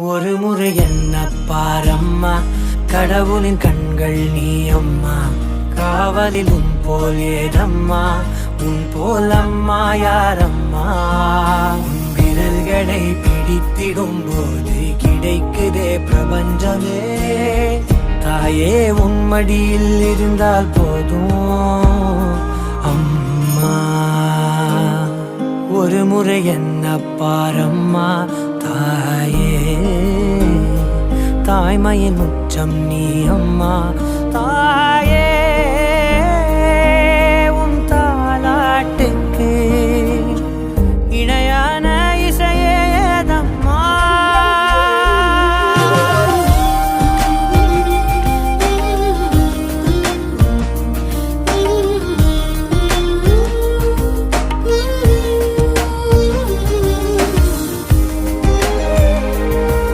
ஒரு முறை என்ன பாரம்மா, கடவுளின் கண்கள் நீ அம்மா. காவலில் உன் போல் ஏதம்மா, உன் போல் அம்மா யாரம்மா. உன் விரல்களை பிடித்திடும் போது கிடைக்குதே பிரபஞ்சமே. தாயே உன் மடியில் இருந்தால் போதும் அம்மா. ஒரு முறை என்ன பாரம்மா தாயே, தாய்மையின் உச்சம் நீ அம்மா.